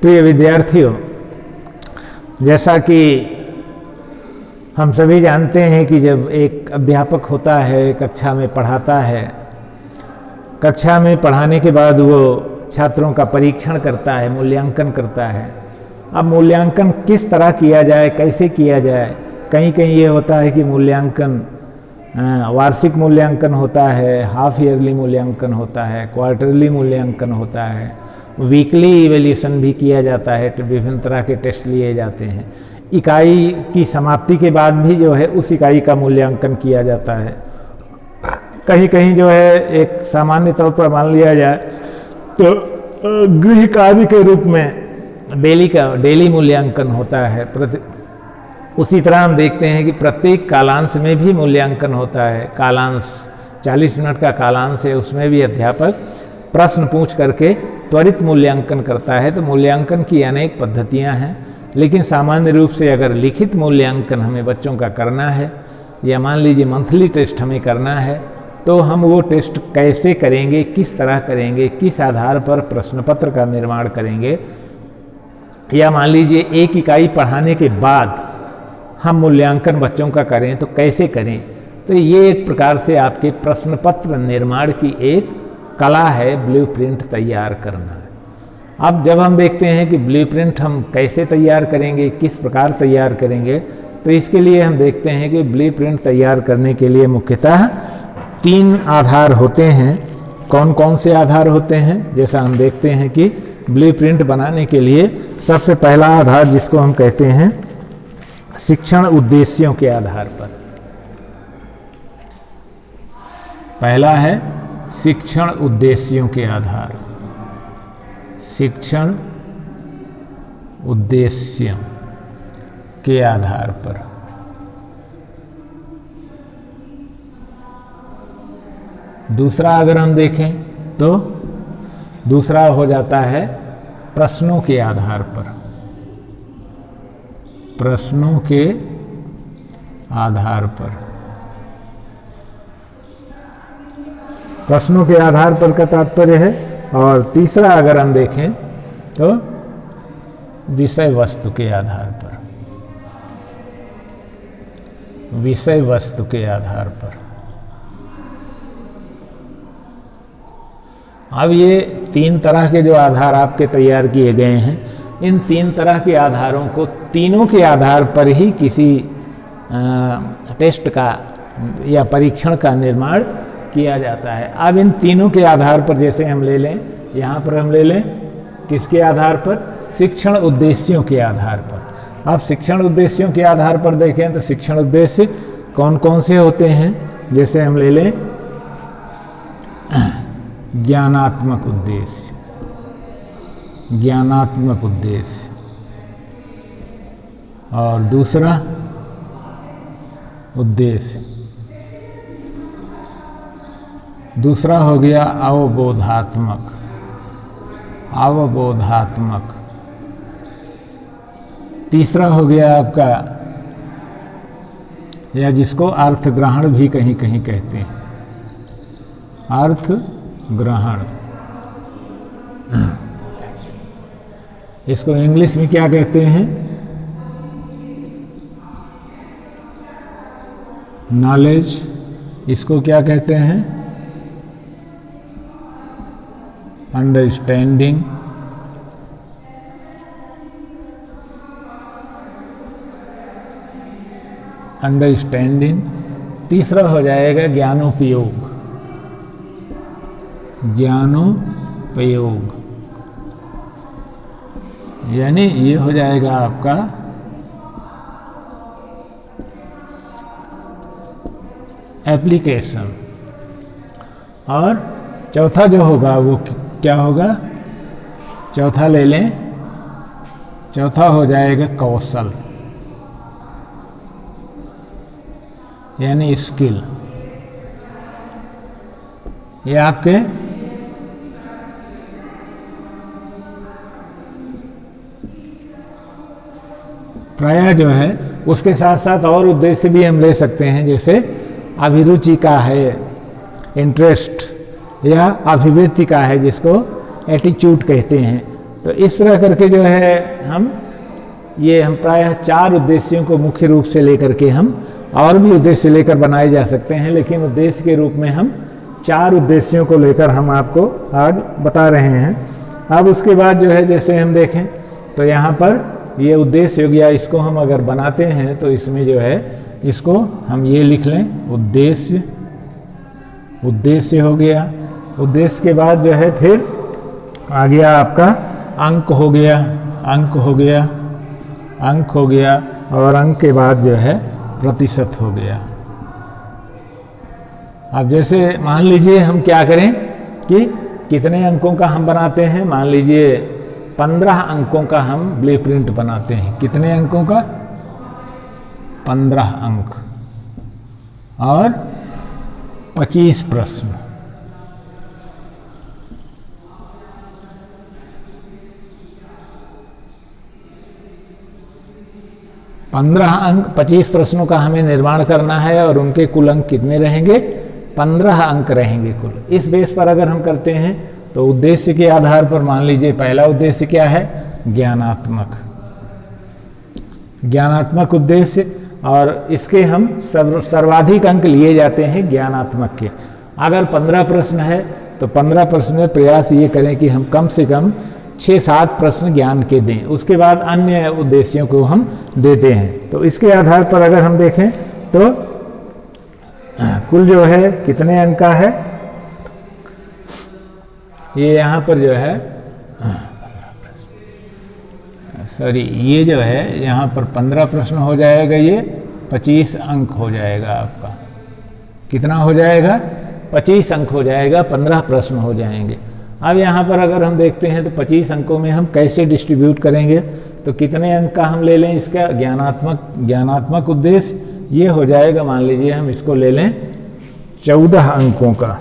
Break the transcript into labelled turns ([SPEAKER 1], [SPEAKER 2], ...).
[SPEAKER 1] प्रिय विद्यार्थियों, जैसा कि हम सभी जानते हैं कि जब एक अध्यापक होता है, कक्षा में पढ़ाता है, कक्षा में पढ़ाने के बाद वो छात्रों का परीक्षण करता है, मूल्यांकन करता है। अब मूल्यांकन किस तरह किया जाए, कैसे किया जाए? कहीं कहीं ये होता है कि मूल्यांकन वार्षिक मूल्यांकन होता है, हाफ ईयरली मूल्यांकन होता है, क्वार्टरली मूल्यांकन होता है, वीकली इवैल्यूएशन भी किया जाता है, विभिन्न तरह के टेस्ट लिए जाते हैं। इकाई की समाप्ति के बाद भी जो है उस इकाई का मूल्यांकन किया जाता है। कहीं कहीं जो है एक सामान्य तौर पर मान लिया जाए तो गृह कार्य के रूप में डेली मूल्यांकन होता है। उसी तरह हम देखते हैं कि प्रत्येक कालांश में भी मूल्यांकन होता है। कालांश 40 मिनट का कालांश है, उसमें भी अध्यापक प्रश्न पूछ करके त्वरित मूल्यांकन करता है। तो मूल्यांकन की अनेक पद्धतियां हैं, लेकिन सामान्य रूप से अगर लिखित मूल्यांकन हमें बच्चों का करना है या मान लीजिए मंथली टेस्ट हमें करना है, तो हम वो टेस्ट कैसे करेंगे, किस तरह करेंगे, किस आधार पर प्रश्न पत्र का निर्माण करेंगे, या मान लीजिए एक इकाई पढ़ाने के बाद हम मूल्यांकन बच्चों का करें तो कैसे करें। तो ये एक प्रकार से आपके प्रश्न पत्र निर्माण की एक कला है, ब्लूप्रिंट तैयार करना। अब जब हम देखते हैं कि ब्लूप्रिंट हम कैसे तैयार करेंगे, किस प्रकार तैयार करेंगे, तो इसके लिए हम देखते हैं कि ब्लूप्रिंट तैयार करने के लिए मुख्यतः 3 आधार होते हैं। कौन कौन से आधार होते हैं? जैसा हम देखते हैं कि ब्लूप्रिंट बनाने के लिए सबसे पहला आधार जिसको हम कहते हैं शिक्षण उद्देश्यों के आधार पर। पहला है शिक्षण उद्देश्यों के आधार, शिक्षण उद्देश्यों के आधार पर। दूसरा अगर हम देखें तो दूसरा हो जाता है प्रश्नों के आधार पर, प्रश्नों के आधार पर। प्रश्नों के आधार पर का तात्पर्य है। और तीसरा अगर हम देखें तो विषय वस्तु के आधार पर, विषय वस्तु के आधार पर। अब ये 3 तरह के जो आधार आपके तैयार किए गए हैं, इन 3 तरह के आधारों को तीनों के आधार पर ही किसी टेस्ट का या परीक्षण का निर्माण किया जाता है। अब इन तीनों के आधार पर जैसे हम ले लें, यहाँ पर हम ले लें किसके आधार पर? शिक्षण उद्देश्यों के आधार पर। अब शिक्षण उद्देश्यों के आधार पर देखें तो शिक्षण उद्देश्य कौन कौन से होते हैं? जैसे हम ले लें ज्ञानात्मक उद्देश्य, ज्ञानात्मक उद्देश्य, और दूसरा उद्देश्य, दूसरा हो गया अवबोधात्मक, अवबोधात्मक। तीसरा हो गया आपका, या जिसको अर्थ ग्रहण भी कहीं कहीं कहते हैं, अर्थ ग्रहण। इसको इंग्लिश में क्या कहते हैं? नॉलेज। इसको क्या कहते हैं? अंडरस्टैंडिंग। अंडरस्टैंडिंग। तीसरा हो जाएगा ज्ञानोपयोग, ज्ञानोपयोग, यानी ये हो जाएगा आपका एप्लीकेशन। और चौथा जो होगा वो क्या होगा? चौथा ले लें, चौथा हो जाएगा कौशल, यानी स्किल। ये आपके प्रायः जो है उसके साथ साथ और उद्देश्य भी हम ले सकते हैं, जैसे अभिरुचि का है, इंटरेस्ट, या अभिवृत्ति का है, जिसको एटीट्यूड कहते हैं। तो इस तरह करके जो है हम प्रायः 4 उद्देश्यों को मुख्य रूप से लेकर के हम, और भी उद्देश्य लेकर बनाए जा सकते हैं, लेकिन उद्देश्य के रूप में हम 4 उद्देश्यों को लेकर हम आपको आज बता रहे हैं। अब उसके बाद जो है जैसे हम देखें तो यहाँ पर ये उद्देश्य हो गया, इसको हम अगर बनाते हैं तो इसमें जो है इसको हम ये लिख लें, उद्देश्य हो गया। उद्देश्य के बाद जो है फिर आ गया आपका अंक हो गया, और अंक के बाद जो है प्रतिशत हो गया। अब जैसे मान लीजिए हम क्या करें कि कितने अंकों का हम बनाते हैं, मान लीजिए 15 अंकों का हम ब्लूप्रिंट बनाते हैं। कितने अंकों का? 15 अंक और 25 प्रश्न। पंद्रह अंक 25 प्रश्नों का हमें निर्माण करना है और उनके कुल अंक कितने रहेंगे? 15 अंक रहेंगे कुल। इस बेस पर अगर हम करते हैं तो उद्देश्य के आधार पर मान लीजिए पहला उद्देश्य क्या है? ज्ञानात्मक उद्देश्य, और इसके हम सर्वाधिक अंक लिए जाते हैं ज्ञानात्मक के। अगर 15 प्रश्न है तो 15 प्रश्न में प्रयास ये करें कि हम कम से कम 6-7 प्रश्न ज्ञान के दें, उसके बाद अन्य उद्देश्यों को हम देते हैं। तो इसके आधार पर अगर हम देखें तो कुल जो है कितने अंक का है, ये यहाँ पर जो है ये जो है यहाँ पर 15 प्रश्न हो जाएगा, ये 25 अंक हो जाएगा आपका। कितना हो जाएगा? 25 अंक हो जाएगा, 15 प्रश्न हो जाएंगे। अब यहाँ पर अगर हम देखते हैं तो 25 अंकों में हम कैसे डिस्ट्रीब्यूट करेंगे, तो कितने अंक का हम ले लें इसका? ज्ञानात्मक उद्देश्य ये हो जाएगा, मान लीजिए हम इसको ले लें 14 अंकों का।